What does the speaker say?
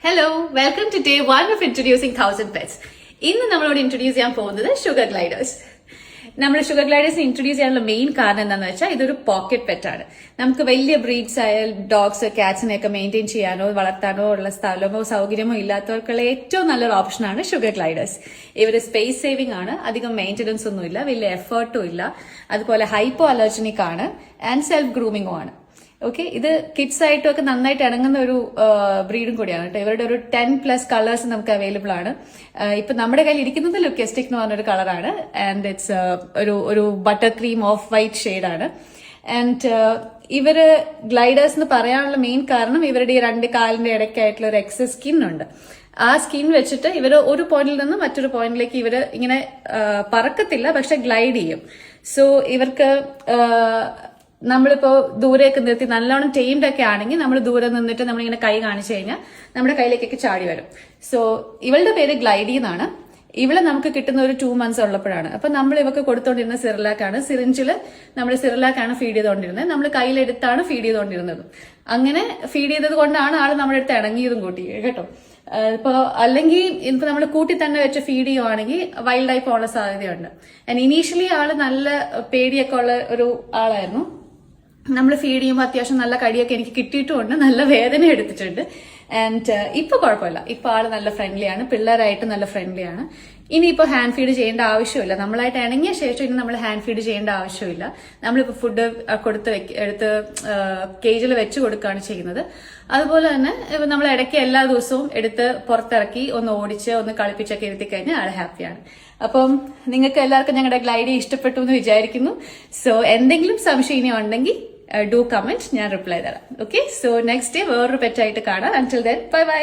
Hello welcome to day 1 of introducing 1000 pets. ഇന്ന് നമ്മളോട് introduce ചെയ്യാൻ പോകുന്നത് ഷുഗർ ഗ്ലൈഡേഴ്സ്. നമ്മൾ ഷുഗർ ഗ്ലൈഡേഴ്സിനെ ഇൻട്രൊഡ്യൂസ് ചെയ്യാനുള്ള മെയിൻ കാരണം എന്താണെന്ന് വെച്ചാൽ ഇതൊരു പോക്കറ്റ് പെറ്റാണ്. നമുക്ക് വലിയ ബ്രീഡ്സ് ആയ ഡോഗ്സ് ക്യാറ്റ്സിനെയൊക്കെ മെയിൻറ്റെയിൻ ചെയ്യാനോ വളർത്താനോ ഉള്ള സ്ഥലമോ സൗകര്യമോ ഇല്ലാത്തവർക്കുള്ള ഏറ്റവും നല്ലൊരു ഓപ്ഷനാണ് ഷുഗർ ഗ്ലൈഡേഴ്സ്. ഇവർ സ്പേസ് സേവിംഗ് ആണ്, അധികം മെയിൻ്റനൻസ് ഒന്നുമില്ല, വലിയ എഫേർട്ടും ഇല്ല, അതുപോലെ ഹൈപ്പോ അലർജനിക് ആണ് ആൻഡ് സെൽഫ് ഗ്രൂമിംഗും ആണ്. ഓക്കെ, ഇത് കിഡ്സ് ആയിട്ടും ഒക്കെ നന്നായിട്ട് ഇണങ്ങുന്ന ഒരു ബ്രീഡും കൂടിയാണ് കേട്ടോ. ഇവരുടെ ഒരു 10+ കളേഴ്സ് നമുക്ക് അവൈലബിൾ ആണ്. ഇപ്പൊ നമ്മുടെ കയ്യിൽ ഇരിക്കുന്നത് ലുക്കസ്റ്റിക് എന്ന് പറഞ്ഞൊരു കളറാണ് ആൻഡ് ഇറ്റ്സ് ഒരു ബട്ടർ ക്രീം ഓഫ് വൈറ്റ് ഷെയ്ഡാണ്. ആൻഡ് ഇവര് ഗ്ലൈഡേഴ്സ് എന്ന് പറയാനുള്ള മെയിൻ കാരണം ഇവരുടെ ഈ 2 കാലിന്റെ ഇടയ്ക്കായിട്ടുള്ള ഒരു എക്സസ് സ്കിൻ ഉണ്ട്. ആ സ്കിൻ വെച്ചിട്ട് ഇവര് ഒരു പോയിന്റിൽ നിന്ന് മറ്റൊരു പോയിന്റിലേക്ക് ഇവര് ഇങ്ങനെ പറക്കത്തില്ല, പക്ഷെ ഗ്ലൈഡ് ചെയ്യും. സോ ഇവർക്ക് നമ്മളിപ്പോ ദൂരെയൊക്കെ നിർത്തി നല്ലോണം ടൈംഡ് ഒക്കെ ആണെങ്കിൽ നമ്മൾ ദൂരെ നിന്നിട്ട് നമ്മളിങ്ങനെ കൈ കാണിച്ചു കഴിഞ്ഞാൽ നമ്മുടെ കയ്യിലേക്കൊക്കെ ചാടി വരും. സോ ഇവളുടെ പേര് ഗ്ലൈഡി എന്നാണ്. ഇവളെ നമുക്ക് കിട്ടുന്ന ഒരു 2 months ഉള്ളപ്പോഴാണ്. അപ്പൊ നമ്മൾ ഇവക്ക് കൊടുത്തോണ്ടിരുന്ന സിറിലാക്കാണ്. സിറിഞ്ചില് നമ്മൾ സിറിലാക്കാണ് ഫീഡ് ചെയ്തോണ്ടിരുന്നത്. നമ്മൾ കയ്യിലെടുത്താണ് ഫീഡ് ചെയ്തോണ്ടിരുന്നത്. അങ്ങനെ ഫീഡ് ചെയ്തത് കൊണ്ടാണ് ആള് നമ്മുടെ അടുത്ത് ഇണങ്ങിയതും കൂട്ടി കേട്ടോ. ഇപ്പൊ അല്ലെങ്കിൽ ഇപ്പൊ നമ്മൾ കൂട്ടി തന്നെ വെച്ച് ഫീഡ് ചെയ്യുവാണെങ്കിൽ വൈൽഡ് ആയി പോകാനുള്ള സാധ്യതയുണ്ട്. ആൻഡ് ഇനീഷ്യലി ആള് നല്ല പേടിയൊക്കെ ഉള്ള ഒരു ആളായിരുന്നു. നമ്മൾ ഫീഡ് ചെയ്യുമ്പോൾ അത്യാവശ്യം നല്ല കടിയൊക്കെ എനിക്ക് കിട്ടിയിട്ടുമുണ്ട്, നല്ല വേദന എടുത്തിട്ടുണ്ട്. ആൻഡ് ഇപ്പൊ കുഴപ്പമില്ല, ഇപ്പൊ ആള് നല്ല ഫ്രണ്ട്ലിയാണ്, പിള്ളേരായിട്ട് നല്ല ഫ്രണ്ട്ലിയാണ്. ഇനിയിപ്പോ ഹാൻഡ് ഫീഡ് ചെയ്യേണ്ട ആവശ്യമില്ല. നമ്മളായിട്ട് ഇണങ്ങിയ ശേഷം ഇനി നമ്മൾ ഹാൻഡ് ഫീഡ് ചെയ്യേണ്ട ആവശ്യമില്ല. നമ്മളിപ്പോ ഫുഡ് എടുത്ത് കേജിൽ വെച്ച് കൊടുക്കുകയാണ് ചെയ്യുന്നത്. അതുപോലെ തന്നെ നമ്മൾ ഇടയ്ക്ക് എല്ലാ ദിവസവും എടുത്ത് പുറത്തിറക്കി ഒന്ന് ഓടിച്ച് ഒന്ന് കളിപ്പിച്ചൊക്കെ ഇരുത്തി കഴിഞ്ഞാൽ ആള് ഹാപ്പിയാണ്. അപ്പം നിങ്ങൾക്ക് എല്ലാവർക്കും ഞങ്ങളുടെ ഗ്ലൈഡി ഇഷ്ടപ്പെട്ടു എന്ന് വിചാരിക്കുന്നു. സോ എന്തെങ്കിലും സംശയം ഇനി ഉണ്ടെങ്കിൽ ഡു കമന്റ്, ഞാൻ റിപ്ലൈ തരാം. ഓക്കെ, സോ നെക്സ്റ്റ് ഡേ വേറൊരു പെറ്റായിട്ട് കാണാം. അൻടിൽ ദെൻ ബൈ ബൈ.